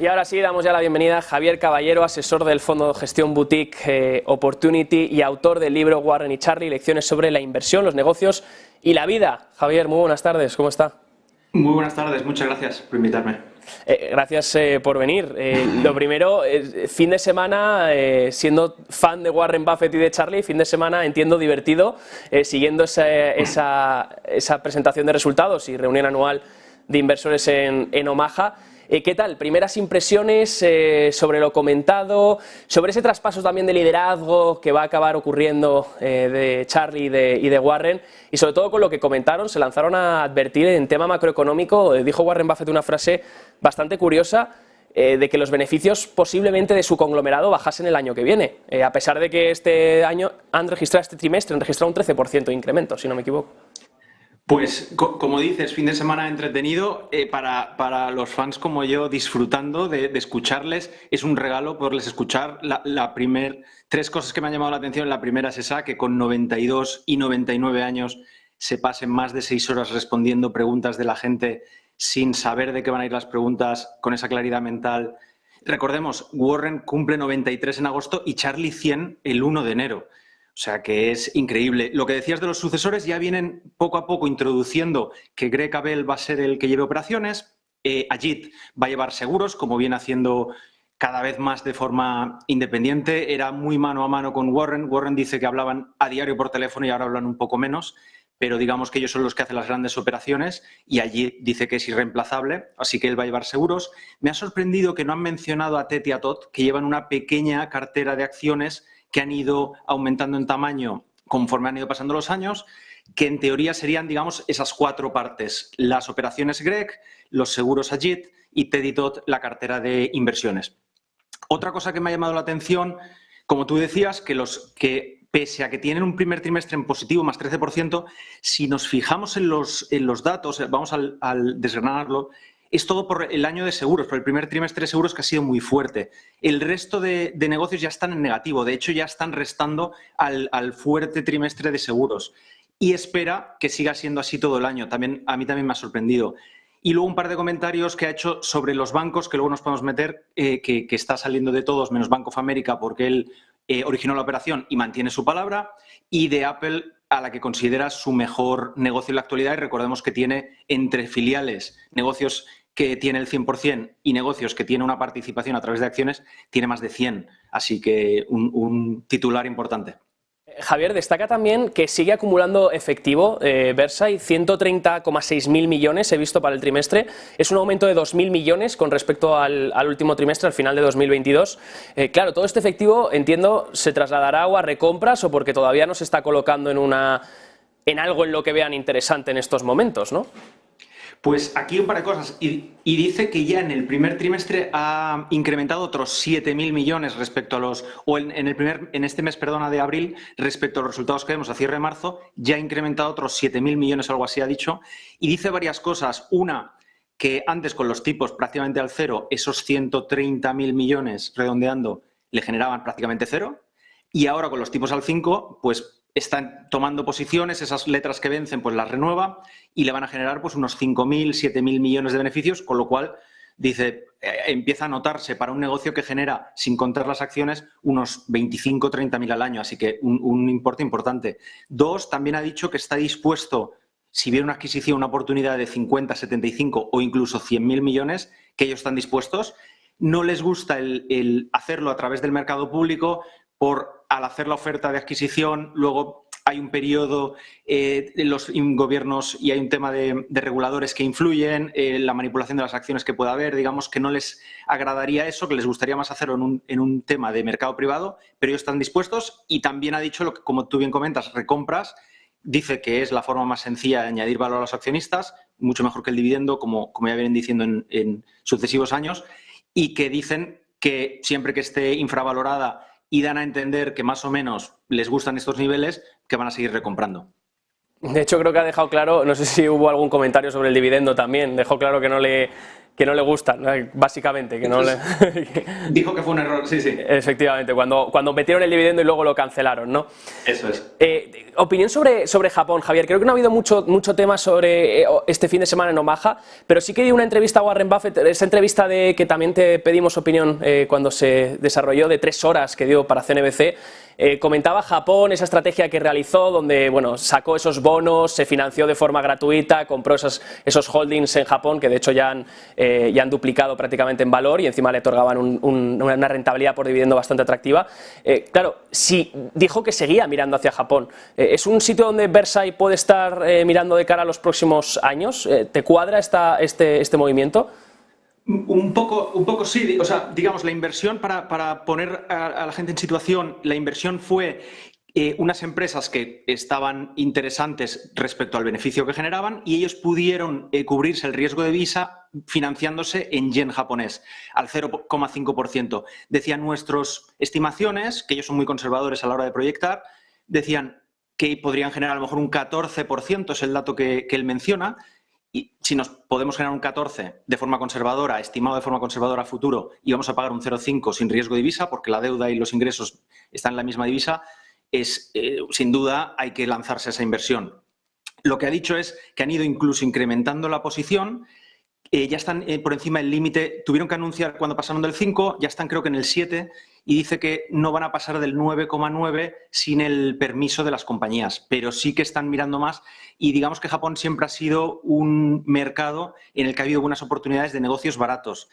Y ahora sí, damos ya la bienvenida a Javier Caballero, asesor del fondo de gestión boutique Opportunity y autor del libro Warren y Charlie, lecciones sobre la inversión, los negocios y la vida. Javier, muy buenas tardes, ¿cómo está? Muy buenas tardes, muchas gracias por invitarme. Gracias por venir. Lo primero, fin de semana, siendo fan de Warren Buffett y de Charlie, fin de semana entiendo divertido, siguiendo esa presentación de resultados y reunión anual de inversores en Omaha. ¿Qué tal? Primeras impresiones sobre lo comentado, sobre ese traspaso también de liderazgo que va a acabar ocurriendo de Charlie y de Warren, y sobre todo con lo que comentaron, se lanzaron a advertir en tema macroeconómico. Dijo Warren Buffett una frase bastante curiosa, de que los beneficios posiblemente de su conglomerado bajasen el año que viene, a pesar de que este trimestre han registrado un 13% de incremento, si no me equivoco. Pues, como dices, fin de semana entretenido, para los fans como yo, disfrutando de escucharles. Es un regalo poderles escuchar. Tres cosas que me han llamado la atención. La primera es esa, que con 92 y 99 años se pasen más de 6 horas respondiendo preguntas de la gente sin saber de qué van a ir las preguntas, con esa claridad mental. Recordemos, Warren cumple 93 en agosto y Charlie 100 el 1 de enero. O sea que es increíble. Lo que decías de los sucesores, ya vienen poco a poco introduciendo que Greg Abel va a ser el que lleve operaciones, Ajit va a llevar seguros, como viene haciendo cada vez más de forma independiente. Era muy mano a mano con Warren. Warren dice que hablaban a diario por teléfono y ahora hablan un poco menos, pero digamos que ellos son los que hacen las grandes operaciones, y Ajit dice que es irreemplazable, así que él va a llevar seguros. Me ha sorprendido que no han mencionado a Ted y a Todd, que llevan una pequeña cartera de acciones que han ido aumentando en tamaño conforme han ido pasando los años, que en teoría serían, digamos, esas 4 partes: las operaciones Greg, los seguros Ajit y Ted y Todd, la cartera de inversiones. Otra cosa que me ha llamado la atención, como tú decías, que pese a que tienen un primer trimestre en positivo, más 13%, si nos fijamos en los datos, vamos al desgranarlo, es todo por el año de seguros, por el primer trimestre de seguros, que ha sido muy fuerte. El resto de negocios ya están en negativo, de hecho ya están restando al fuerte trimestre de seguros. Y espera que siga siendo así todo el año. A mí también me ha sorprendido. Y luego un par de comentarios que ha hecho sobre los bancos, que luego nos podemos meter, que está saliendo de todos, menos Bank of America, porque él originó la operación y mantiene su palabra, y de Apple, a la que considera su mejor negocio en la actualidad. Y recordemos que tiene entre filiales negocios que tiene el 100% y negocios que tiene una participación a través de acciones, tiene más de 100. Así que un titular importante. Javier, destaca también que sigue acumulando efectivo Versailles, 130,6 mil millones he visto para el trimestre. Es un aumento de 2.000 millones con respecto al último trimestre, al final de 2022. Claro, todo este efectivo, entiendo, se trasladará a recompras, o porque todavía no se está colocando en algo en lo que vean interesante en estos momentos, ¿no? Pues aquí un par de cosas. Y dice que ya en el primer trimestre ha incrementado otros 7.000 millones respecto a los... O en este mes, perdona, de abril, respecto a los resultados que vemos a cierre de marzo, ya ha incrementado otros 7.000 millones, algo así ha dicho. Y dice varias cosas. Una, que antes con los tipos prácticamente al cero, esos 130.000 millones, redondeando, le generaban prácticamente cero. Y ahora con los tipos al 5, pues están tomando posiciones, esas letras que vencen pues las renueva y le van a generar pues unos 5.000, 7.000 millones de beneficios, con lo cual, dice, empieza a notarse para un negocio que genera, sin contar las acciones, unos 25, 30.000 al año, así que un importe importante. Dos, también ha dicho que está dispuesto, si viene una adquisición, una oportunidad de 50, 75 o incluso 100.000 millones, que ellos están dispuestos. No les gusta el hacerlo a través del mercado público, al hacer la oferta de adquisición, luego hay un periodo en los gobiernos y hay un tema de reguladores que influyen, la manipulación de las acciones que pueda haber, digamos que no les agradaría eso, que les gustaría más hacerlo en un tema de mercado privado, pero ellos están dispuestos. Y también ha dicho, lo que, como tú bien comentas, recompras. Dice que es la forma más sencilla de añadir valor a los accionistas, mucho mejor que el dividendo, como ya vienen diciendo en sucesivos años, y que dicen que siempre que esté infravalorada y dan a entender que más o menos les gustan estos niveles, que van a seguir recomprando. De hecho, creo que ha dejado claro, no sé si hubo algún comentario sobre el dividendo también, dejó claro que no le que no le gustan, básicamente. Que no le... Dijo que fue un error, sí, sí. Efectivamente, cuando metieron el dividendo y luego lo cancelaron, ¿no? Eso es. Opinión sobre Japón, Javier. Creo que no ha habido mucho tema sobre este fin de semana en Omaha, pero sí que di una entrevista a Warren Buffett, esa entrevista que también te pedimos opinión cuando se desarrolló, de 3 horas que dio para CNBC. Comentaba Japón, esa estrategia que realizó, donde bueno, sacó esos bonos, se financió de forma gratuita, compró esos holdings en Japón, que de hecho ya han duplicado prácticamente en valor y encima le otorgaban una rentabilidad por dividendo bastante atractiva. Claro, sí, dijo que seguía mirando hacia Japón. ¿Es un sitio donde Versailles puede estar mirando de cara a los próximos años? ¿Te cuadra este movimiento? Un poco sí, o sea, digamos, la inversión, para poner a la gente en situación, la inversión fue unas empresas que estaban interesantes respecto al beneficio que generaban y ellos pudieron cubrirse el riesgo de divisa financiándose en yen japonés al 0,5%. Decían nuestras estimaciones, que ellos son muy conservadores a la hora de proyectar, decían que podrían generar a lo mejor un 14%, es el dato que él menciona. Y si nos podemos generar un 14 de forma conservadora, estimado de forma conservadora a futuro, y vamos a pagar un 0,5 sin riesgo de divisa, porque la deuda y los ingresos están en la misma divisa, sin duda hay que lanzarse a esa inversión. Lo que ha dicho es que han ido incluso incrementando la posición, ya están por encima del límite, tuvieron que anunciar cuando pasaron del 5, ya están creo que en el 7, y dice que no van a pasar del 9,9 sin el permiso de las compañías, pero sí que están mirando más, y digamos que Japón siempre ha sido un mercado en el que ha habido buenas oportunidades de negocios baratos,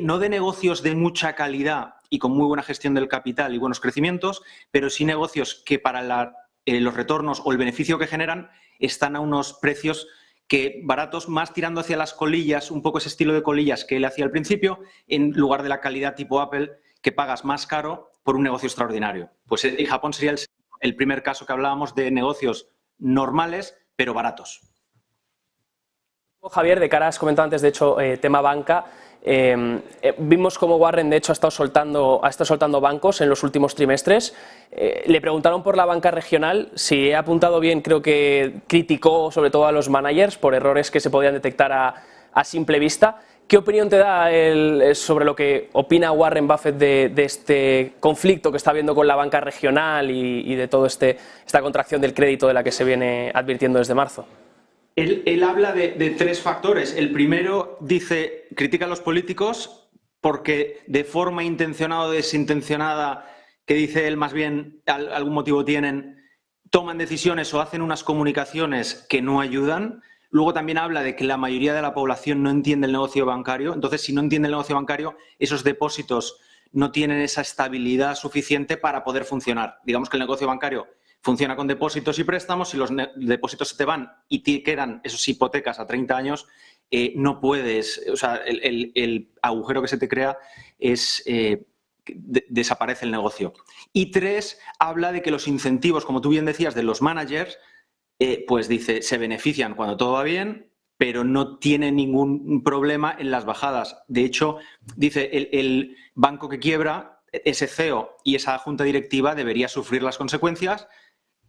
no de negocios de mucha calidad y con muy buena gestión del capital y buenos crecimientos, pero sí negocios que para los retornos o el beneficio que generan están a unos precios que baratos, más tirando hacia las colillas, un poco ese estilo de colillas que él hacía al principio, en lugar de la calidad tipo Apple, que pagas más caro por un negocio extraordinario. Pues en Japón sería el primer caso que hablábamos de negocios normales, pero baratos. Javier, de cara, has comentado antes, de hecho, tema banca. Vimos cómo Warren, de hecho, ha estado soltando bancos en los últimos trimestres. Le preguntaron por la banca regional. Si he apuntado bien, creo que criticó sobre todo a los managers por errores que se podían detectar a simple vista. ¿Qué opinión te da sobre lo que opina Warren Buffett de este conflicto que está habiendo con la banca regional y de toda esta contracción del crédito de la que se viene advirtiendo desde marzo? Él habla de 3 factores. El primero dice, critica a los políticos porque de forma intencionada o desintencionada, que dice él más bien algún motivo tienen, toman decisiones o hacen unas comunicaciones que no ayudan. Luego también habla de que la mayoría de la población no entiende el negocio bancario. Entonces, si no entiende el negocio bancario, esos depósitos no tienen esa estabilidad suficiente para poder funcionar. Digamos que el negocio bancario funciona con depósitos y préstamos. Si los depósitos se te van y te quedan esas hipotecas a 30 años, no puedes, o sea, el agujero que se te crea es desaparece el negocio. Y 3, habla de que los incentivos, como tú bien decías, de los managers, pues dice, se benefician cuando todo va bien, pero no tienen ningún problema en las bajadas. De hecho, dice, el banco que quiebra, ese CEO y esa junta directiva debería sufrir las consecuencias,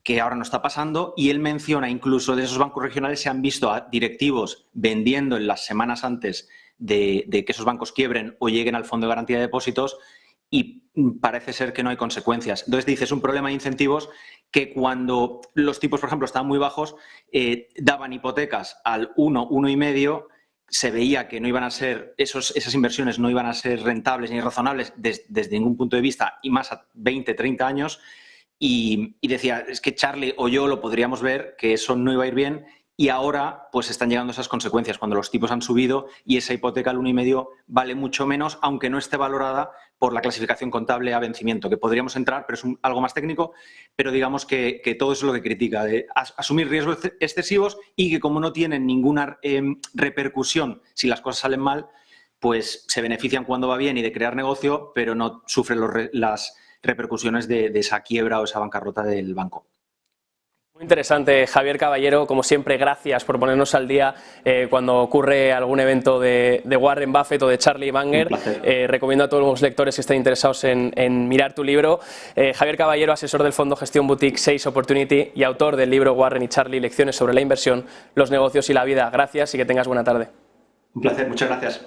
que ahora no está pasando, y él menciona incluso de esos bancos regionales se han visto a directivos vendiendo en las semanas antes de que esos bancos quiebren o lleguen al Fondo de Garantía de Depósitos, y parece ser que no hay consecuencias. Entonces dice, es un problema de incentivos que cuando los tipos, por ejemplo, estaban muy bajos, daban hipotecas al 1, 1,5, se veía que no iban a ser, esas inversiones no iban a ser rentables ni razonables desde ningún punto de vista, y más a 20, 30 años, y decía, es que Charlie o yo lo podríamos ver, que eso no iba a ir bien, y ahora pues están llegando esas consecuencias cuando los tipos han subido y esa hipoteca al 1,5 vale mucho menos, aunque no esté valorada por la clasificación contable a vencimiento, que podríamos entrar, pero es algo más técnico, pero digamos que todo eso es lo que critica, de asumir riesgos excesivos y que como no tienen ninguna repercusión si las cosas salen mal, pues se benefician cuando va bien y de crear negocio, pero no sufren las repercusiones de esa quiebra o esa bancarrota del banco. Muy interesante, Javier Caballero, como siempre, gracias por ponernos al día cuando ocurre algún evento de Warren Buffett o de Charlie Munger. Recomiendo a todos los lectores que estén interesados en mirar tu libro. Javier Caballero, asesor del fondo Gestión Boutique 6 Opportunity y autor del libro Warren y Charlie, Lecciones sobre la inversión, los negocios y la vida. Gracias y que tengas buena tarde. Un placer, muchas gracias.